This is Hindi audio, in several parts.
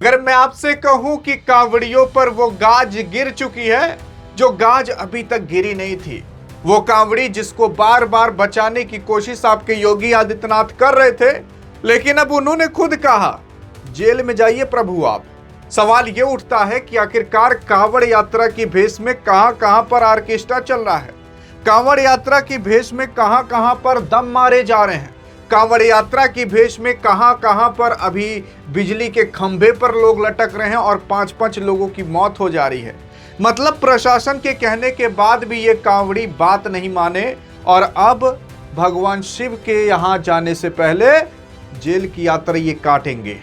अगर मैं आपसे कहूं कि कांवड़ियों पर वो गाज गिर चुकी है जो गाज अभी तक गिरी नहीं थी, वो कांवड़ी जिसको बार बार बचाने की कोशिश आपके योगी आदित्यनाथ कर रहे थे, लेकिन अब उन्होंने खुद कहा जेल में जाइए प्रभु आप। सवाल ये उठता है कि आखिरकार कांवड़ यात्रा की भेष में कहां कहां पर ऑर्केस्ट्रा चल रहा है, कांवड़ यात्रा की भेष में कहां कहां पर दम मारे जा रहे हैं, कांवड़ यात्रा की भेष में कहां कहां पर अभी बिजली के खंभे पर लोग लटक रहे हैं और 5-5 लोगों की मौत हो जा रही है। मतलब प्रशासन के कहने के बाद भी ये कांवड़ी बात नहीं माने और अब भगवान शिव के यहां जाने से पहले जेल की यात्रा ये काटेंगे।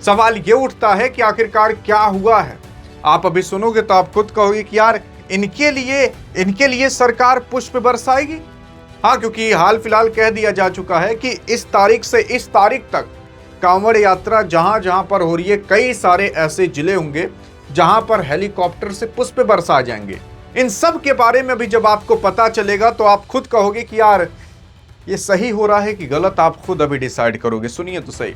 सवाल ये उठता है कि आखिरकार क्या हुआ है। आप अभी सुनोगे तो आप खुद कहोगे कि यार इनके लिए सरकार पुष्प बरसाएगी। हाँ, क्योंकि हाल फिलहाल कह दिया जा चुका है कि इस तारीख से इस तारीख तक कांवड़ यात्रा जहां जहां पर हो रही है, कई सारे ऐसे जिले होंगे जहां पर हेलीकॉप्टर से पुष्प बरसा जाएंगे। इन सब के बारे में भी जब आपको पता चलेगा तो आप खुद कहोगे कि यार ये सही हो रहा है कि गलत, आप खुद अभी डिसाइड करोगे। सुनिए तो सही,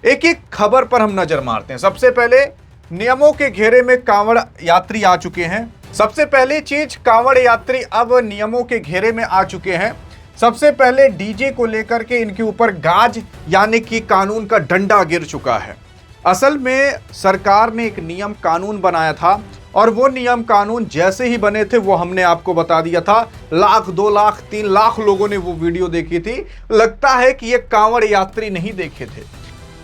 एक एक खबर पर हम नजर मारते हैं। सबसे पहले नियमों के घेरे में कांवड़ यात्री आ चुके हैं। सबसे पहली चीज, कांवड़ यात्री अब नियमों के घेरे में आ चुके हैं। सबसे पहले डीजे को लेकर के इनके ऊपर गाज यानी कि कानून का डंडा गिर चुका है। असल में सरकार ने एक नियम कानून बनाया था और वो नियम कानून जैसे ही बने थे वो हमने आपको बता दिया था। 1,00,000, 2,00,000, 3,00,000 लोगों ने वो वीडियो देखी थी। लगता है कि ये कांवड़ यात्री नहीं देखे थे।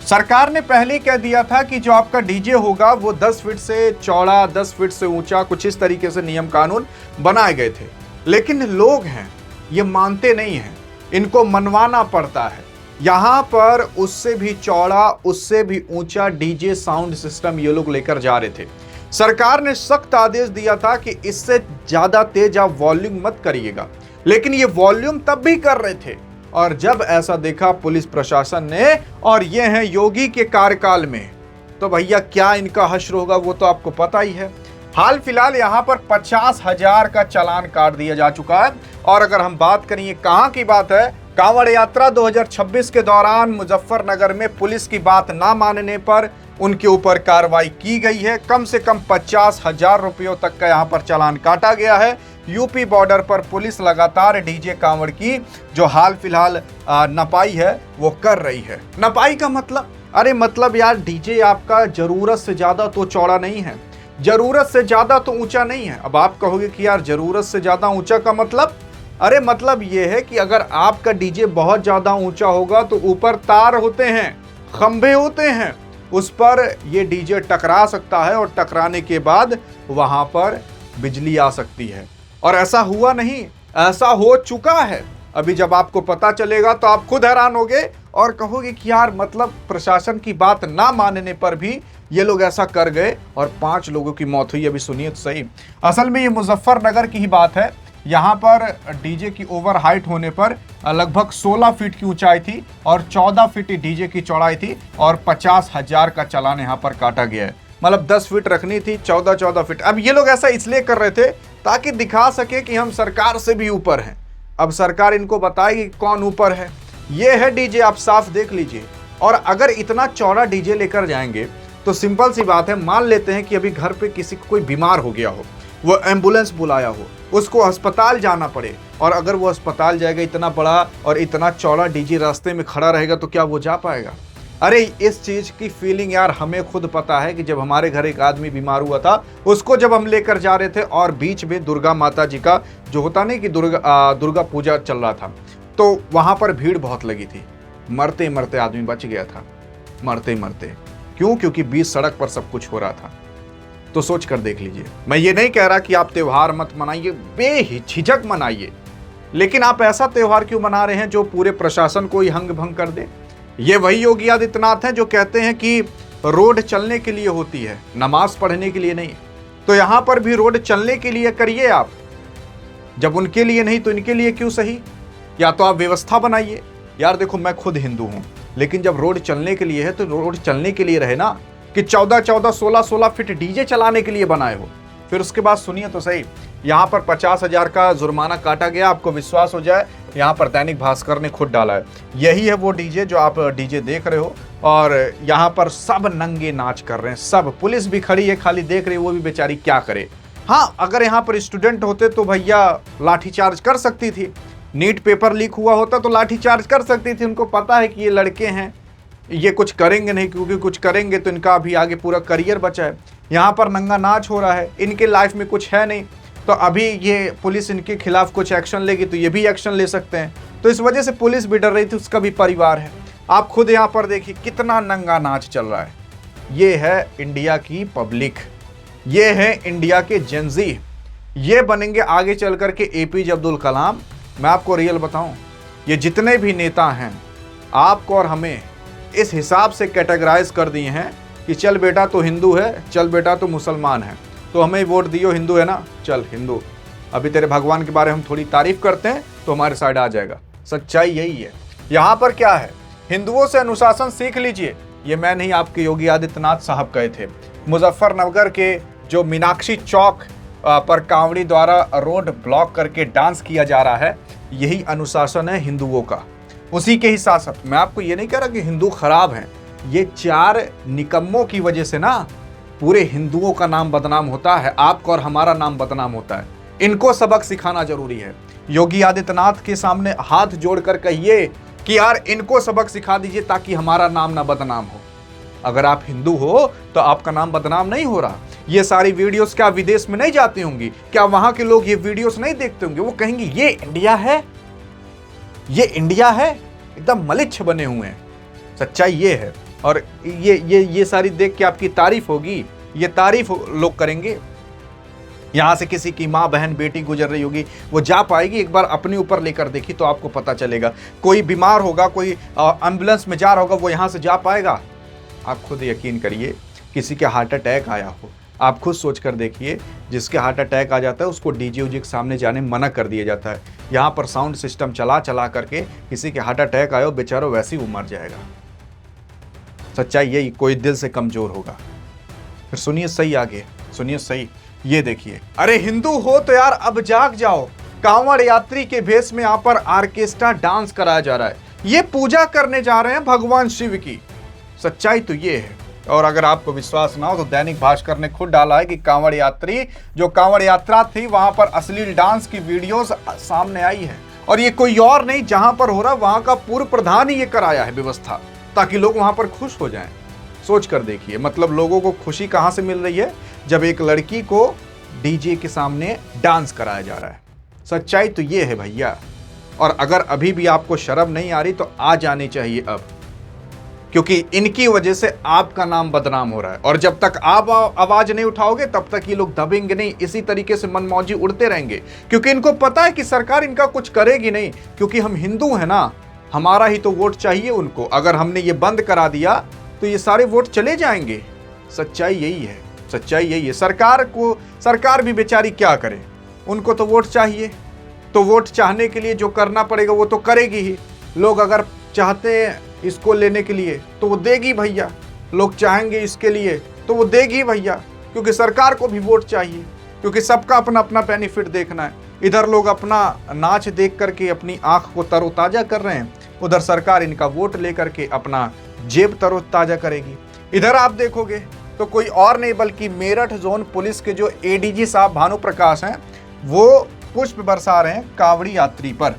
सरकार ने पहले कह दिया था कि जो आपका डीजे होगा वो 10 फीट से चौड़ा, 10 फीट से ऊंचा, कुछ इस तरीके से नियम कानून बनाए गए थे। लेकिन लोग हैं ये मानते नहीं हैं, इनको मनवाना पड़ता है। यहां पर उससे भी चौड़ा, उससे भी ऊंचा डीजे साउंड सिस्टम ये लोग लेकर जा रहे थे। सरकार ने सख्त आदेश दिया था कि इससे ज्यादा तेज आप वॉल्यूम मत करिएगा, लेकिन ये वॉल्यूम तब भी कर रहे थे। और जब ऐसा देखा पुलिस प्रशासन ने, और ये हैं योगी के कार्यकाल में, तो भैया क्या इनका हश्र होगा वो तो आपको पता ही है। हाल फिलहाल यहाँ पर 50,000 का चालान काट दिया जा चुका है। और अगर हम बात करें ये कहाँ की बात है, कांवड़ यात्रा 2026 के दौरान मुजफ्फरनगर में पुलिस की बात ना मानने पर उनके ऊपर कार्रवाई की गई है। कम से कम 50,000 रुपयों तक का यहाँ पर चालान काटा गया है। यूपी बॉर्डर पर पुलिस लगातार डीजे कांवड़ की जो हाल फिलहाल नपाई है वो कर रही है। नपाई का मतलब, अरे मतलब यार डीजे आपका जरूरत से ज्यादा तो चौड़ा नहीं है, जरूरत से ज्यादा तो ऊंचा नहीं है। अब आप कहोगे कि यार जरूरत से ज्यादा ऊंचा का मतलब, अरे मतलब ये है कि अगर आपका डीजे बहुत ज्यादा ऊंचा होगा तो ऊपर तार होते हैं, खंभे होते हैं, उस पर ये डीजे टकरा सकता है और टकराने के बाद वहां पर बिजली आ सकती है। और ऐसा हुआ नहीं, ऐसा हो चुका है। अभी जब आपको पता चलेगा तो आप खुद हैरान होगे और कहोगे कि यार मतलब प्रशासन की बात ना मानने पर भी ये लोग ऐसा कर गए और 5 लोगों की मौत हुई। अभी सुनिए तो सही, असल में ये मुजफ्फरनगर की ही बात है। यहाँ पर डीजे की ओवर हाइट होने पर लगभग 16 फीट की ऊंचाई थी और 14 फीट डीजे की चौड़ाई थी और 50,000 का चालान यहाँ पर काटा गया है। मतलब 10 फीट रखनी थी, 14 फीट। अब ये लोग ऐसा इसलिए कर रहे थे ताकि दिखा सके कि हम सरकार से भी ऊपर हैं। अब सरकार इनको बताएगी कौन ऊपर है। ये है डीजे, आप साफ देख लीजिए। और अगर इतना चौड़ा डीजे लेकर जाएंगे तो सिंपल सी बात है, मान लेते हैं कि अभी घर पे किसी को कोई बीमार हो गया हो, वो एम्बुलेंस बुलाया हो, उसको अस्पताल जाना पड़े, और अगर वो अस्पताल जाएगा, इतना बड़ा और इतना चौड़ा डीजे रास्ते में खड़ा रहेगा तो क्या वो जा पाएगा? अरे इस चीज की फीलिंग यार हमें खुद पता है कि जब हमारे घर एक आदमी बीमार हुआ था, उसको जब हम लेकर जा रहे थे और बीच में दुर्गा माता जी का जो होता नहीं कि दुर्गा पूजा चल रहा था, तो वहां पर भीड़ बहुत लगी थी। मरते मरते आदमी बच गया था, मरते मरते। क्यों? क्योंकि बीच सड़क पर सब कुछ हो रहा था। तो सोच कर देख लीजिए। मैं ये नहीं कह रहा कि आप त्योहार मत मनाइए, बेहिचक मनाइए, लेकिन आप ऐसा त्योहार क्यों मना रहे हैं जो पूरे प्रशासन को ही हंग भंग कर दे? ये वही योगी आदित्यनाथ हैं जो कहते हैं कि रोड चलने के लिए होती है, नमाज पढ़ने के लिए नहीं। तो यहां पर भी रोड चलने के लिए करिए आप। जब उनके लिए नहीं तो इनके लिए क्यों सही? या तो आप व्यवस्था बनाइए। यार देखो, मैं खुद हिंदू हूं, लेकिन जब रोड चलने के लिए है तो रोड चलने के लिए रहे ना, कि 14, 16 फीट डीजे चलाने के लिए बनाए हो। फिर उसके बाद सुनिए तो सही, यहाँ पर 50,000 का जुर्माना काटा गया। आपको विश्वास हो जाए, यहाँ पर दैनिक भास्कर ने खुद डाला है। यही है वो डीजे जो आप डीजे देख रहे हो, और यहाँ पर सब नंगे नाच कर रहे हैं, सब। पुलिस भी खड़ी है, खाली देख रही है, वो भी बेचारी क्या करे। हाँ, अगर यहाँ पर स्टूडेंट होते तो भैया लाठीचार्ज कर सकती थी। नीट पेपर लीक हुआ होता तो लाठीचार्ज कर सकती थी। उनको पता है कि ये लड़के हैं, ये कुछ करेंगे नहीं, क्योंकि कुछ करेंगे तो इनका अभी आगे पूरा करियर बचा है। यहाँ पर नंगा नाच हो रहा है, इनके लाइफ में कुछ है नहीं, तो अभी ये पुलिस इनके खिलाफ कुछ एक्शन लेगी तो ये भी एक्शन ले सकते हैं। तो इस वजह से पुलिस भी डर रही थी, उसका भी परिवार है। आप खुद यहाँ पर देखिए कितना नंगा नाच चल रहा है। ये है इंडिया की पब्लिक, ये है इंडिया के जेनजी, ये बनेंगे आगे चल कर के एपीजे अब्दुल कलाम। मैं आपको रियल बताऊं, ये जितने भी नेता हैं आपको और हमें इस हिसाब से कैटेगराइज कर दिए हैं कि चल बेटा तो हिंदू है, चल बेटा तो मुसलमान है, तो हमें वोट दियो, हिंदू है ना, चल हिंदू। अभी तेरे भगवान के बारे में हम थोड़ी तारीफ करते हैं तो हमारे साइड आ जाएगा। सच्चाई यही है। यहाँ पर क्या है, हिंदुओं से अनुशासन सीख लीजिए। ये मैं नहीं, आपके योगी आदित्यनाथ साहब कहे थे। मुजफ्फरनगर के जो मीनाक्षी चौक पर कांवड़ी द्वारा रोड ब्लॉक करके डांस किया जा रहा है, यही अनुशासन है हिंदुओं का, उसी के ही साथ। मैं आपको ये नहीं कह रहा कि हिंदू खराब हैं, ये 4 निकम्मों की वजह से ना पूरे हिंदुओं का नाम बदनाम होता है, आपका और हमारा नाम बदनाम होता है। इनको सबक सिखाना जरूरी है। योगी आदित्यनाथ के सामने हाथ जोड़कर कहिए कि यार इनको सबक सिखा दीजिए ताकि हमारा नाम ना बदनाम हो। अगर आप हिंदू हो तो आपका नाम बदनाम नहीं हो रहा। ये सारी वीडियोस क्या विदेश में नहीं जाती होंगी? क्या वहां के लोग ये वीडियोस नहीं देखते होंगे? वो कहेंगे ये इंडिया है, ये इंडिया है, एकदम मलिच्छ बने हुए हैं। सच्चाई ये है। और ये सारी देख के आपकी तारीफ होगी, ये तारीफ लोग करेंगे। यहां से किसी की माँ बहन बेटी गुजर रही होगी, वो जा पाएगी? एक बार अपने ऊपर लेकर देखी तो आपको पता चलेगा। कोई बीमार होगा, कोई एम्बुलेंस में जा रहा होगा, वो यहां से जा पाएगा? आप खुद यकीन करिए, किसी के हार्ट अटैक आया हो, आप खुद सोच कर देखिए, जिसके हार्ट अटैक आ जाता है उसको डीजे उजे के सामने जाने मना कर दिया जाता है। यहाँ पर साउंड सिस्टम चला चला करके किसी के हार्ट अटैक आया हो, बेचारा वैसे ही वो मर जाएगा। सच्चाई यही, कोई दिल से कमजोर होगा। फिर सुनिए सही, आगे सुनिए सही, ये देखिए। अरे हिंदू हो तो यार अब जाग जाओ। कांवड़ यात्री के भेष में यहाँ पर ऑर्केस्ट्रा डांस कराया जा रहा है। ये पूजा करने जा रहे हैं भगवान शिव की। सच्चाई तो ये है। और अगर आपको विश्वास ना हो तो दैनिक भास्कर ने खुद डाला है कि कांवड़ यात्री, जो कांवड़ यात्रा थी वहां पर अश्लील डांस की वीडियोस सामने आई है। और ये कोई और नहीं, जहां पर हो रहा वहां का पूर्व प्रधान ही ये कराया है व्यवस्था, ताकि लोग वहां पर खुश हो जाएं। सोच कर देखिए, मतलब लोगों को खुशी कहां से मिल रही है? जब एक लड़की को डीजे के सामने डांस कराया जा रहा है। सच्चाई तो ये है भैया। और अगर अभी भी आपको शर्म नहीं आ रही तो आ जानी चाहिए अब, क्योंकि इनकी वजह से आपका नाम बदनाम हो रहा है। और जब तक आप आवाज नहीं उठाओगे तब तक ये लोग दबेंगे नहीं, इसी तरीके से मनमौजी उड़ते रहेंगे। क्योंकि इनको पता है कि सरकार इनका कुछ करेगी नहीं, क्योंकि हम हिंदू हैं ना, हमारा ही तो वोट चाहिए उनको। अगर हमने ये बंद करा दिया तो ये सारे वोट चले जाएंगे। सच्चाई यही है, सच्चाई यही है। सरकार भी बेचारी क्या करे, उनको तो वोट चाहिए, तो वोट चाहने के लिए जो करना पड़ेगा वो तो करेगी ही। लोग अगर चाहते हैं इसको लेने के लिए तो वो देगी भैया, लोग चाहेंगे इसके लिए तो वो देगी भैया, क्योंकि सरकार को भी वोट चाहिए, क्योंकि सबका अपना अपना बेनिफिट देखना है। इधर लोग अपना नाच देख करके अपनी आंख को तरोताजा कर रहे हैं, उधर सरकार इनका वोट लेकर के अपना जेब तरोताजा करेगी। इधर आप देखोगे तो कोई और नहीं बल्कि मेरठ जोन पुलिस के जो एडीजी साहब भानु प्रकाश हैं, वो पुष्प बरसा रहे हैं कांवड़ी यात्री पर।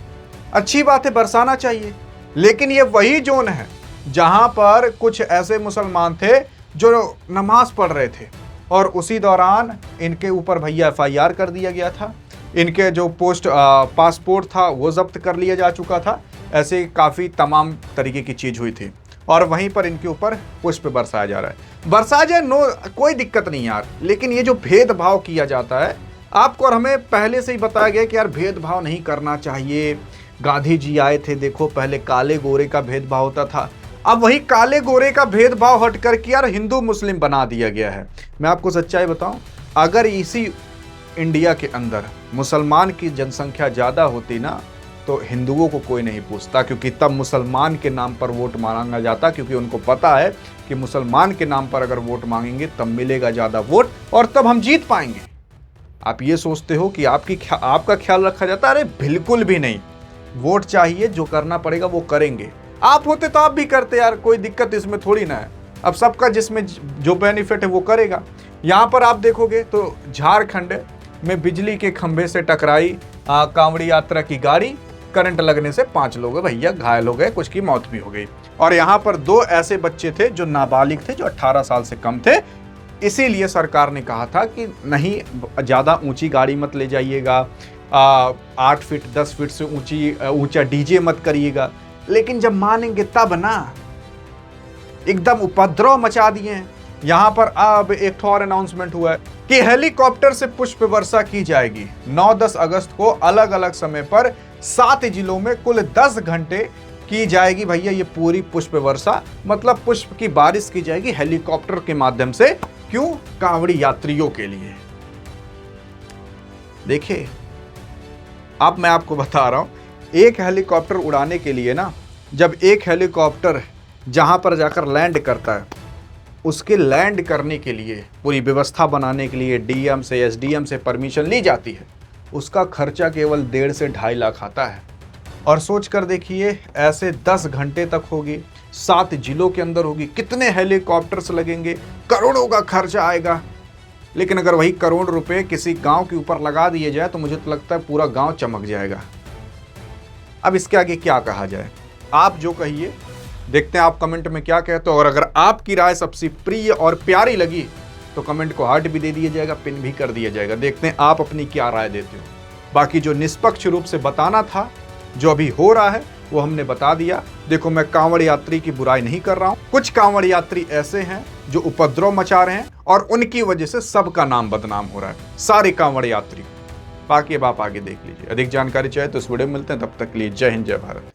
अच्छी बात है, बरसाना चाहिए, लेकिन ये वही जोन है जहां पर कुछ ऐसे मुसलमान थे जो नमाज पढ़ रहे थे, और उसी दौरान इनके ऊपर भैया एफआईआर कर दिया गया था। इनके जो पासपोर्ट था वो जब्त कर लिया जा चुका था। ऐसे काफ़ी तमाम तरीके की चीज़ हुई थी, और वहीं पर इनके ऊपर पुष्प बरसाया जा रहा है। बरसा जाए, नो कोई दिक्कत नहीं यार, लेकिन ये जो भेदभाव किया जाता है, आपको और हमें पहले से ही बताया गया कि यार भेदभाव नहीं करना चाहिए। गांधी जी आए थे, देखो पहले काले गोरे का भेदभाव होता था, अब वही काले गोरे का भेदभाव हट कर के यार हिंदू मुस्लिम बना दिया गया है। मैं आपको सच्चाई बताऊं, अगर इसी इंडिया के अंदर मुसलमान की जनसंख्या ज़्यादा होती ना तो हिंदुओं को कोई नहीं पूछता, क्योंकि तब मुसलमान के नाम पर वोट मांगा जाता, क्योंकि उनको पता है कि मुसलमान के नाम पर अगर वोट मांगेंगे तब मिलेगा ज़्यादा वोट और तब हम जीत पाएंगे। आप ये सोचते हो कि आपका ख्याल रखा जाता है? अरे बिल्कुल भी नहीं। वोट चाहिए, जो करना पड़ेगा वो करेंगे। आप होते तो आप भी करते यार, कोई दिक्कत इसमें थोड़ी ना है। अब सबका जिसमें जो बेनिफिट है वो करेगा। यहाँ पर आप देखोगे तो झारखंड में बिजली के खंभे से टकराई कांवड़ी यात्रा की गाड़ी, करंट लगने से 5 लोग भैया घायल हो गए, कुछ की मौत भी हो गई। और यहाँ पर 2 ऐसे बच्चे थे जो नाबालिग थे, जो 18 साल से कम थे। इसीलिए सरकार ने कहा था कि नहीं, ज़्यादा ऊंची गाड़ी मत ले जाइएगा, 8 फीट 10 फीट से ऊंचा डीजे मत करिएगा। लेकिन जब मानेंगे तब ना, एकदम उपद्रव मचा दिए हैं। यहाँ पर अब एक और अनाउंसमेंट हुआ है कि हेलीकॉप्टर से पुष्प वर्षा की जाएगी। 9-10 अगस्त को अलग अलग समय पर 7 जिलों में कुल 10 घंटे की जाएगी भैया ये पूरी पुष्प वर्षा, मतलब पुष्प की बारिश की जाएगी हेलीकॉप्टर के माध्यम से। क्यों? कांवड़ी यात्रियों के लिए। देखिए, अब मैं आपको बता रहा हूं, एक हेलीकॉप्टर उड़ाने के लिए ना, जब एक हेलीकॉप्टर जहां पर जाकर लैंड करता है, उसके लैंड करने के लिए पूरी व्यवस्था बनाने के लिए डीएम से एसडीएम से परमिशन ली जाती है। उसका खर्चा केवल 1.5 से 2.5 लाख आता है। और सोच कर देखिए, ऐसे 10 घंटे तक होगी, 7 जिलों के अंदर होगी, कितने हेलीकॉप्टर्स लगेंगे, करोड़ों का खर्चा आएगा। लेकिन अगर वही करोड़ रुपए किसी गांव के ऊपर लगा दिए जाए तो मुझे तो लगता है पूरा गांव चमक जाएगा। अब इसके आगे क्या कहा जाए? आप जो कहिए, देखते हैं आप कमेंट में क्या कहते हो। और अगर आपकी राय सबसे प्रिय और प्यारी लगी तो कमेंट को हार्ट भी दे दिया जाएगा, पिन भी कर दिया जाएगा। देखते हैं आप अपनी क्या राय देते हो। बाकी जो निष्पक्ष रूप से बताना था, जो अभी हो रहा है, वो हमने बता दिया। देखो, मैं कांवड़ यात्री की बुराई नहीं कर रहा हूं। कुछ कांवड़ यात्री ऐसे हैं जो उपद्रव मचा रहे हैं और उनकी वजह से सबका नाम बदनाम हो रहा है, सारे कांवड़ यात्री। बाकी अब आप आगे देख लीजिए। अधिक जानकारी चाहे तो इस वीडियो में मिलते हैं, तब तक के लिए जय हिंद, जय भारत।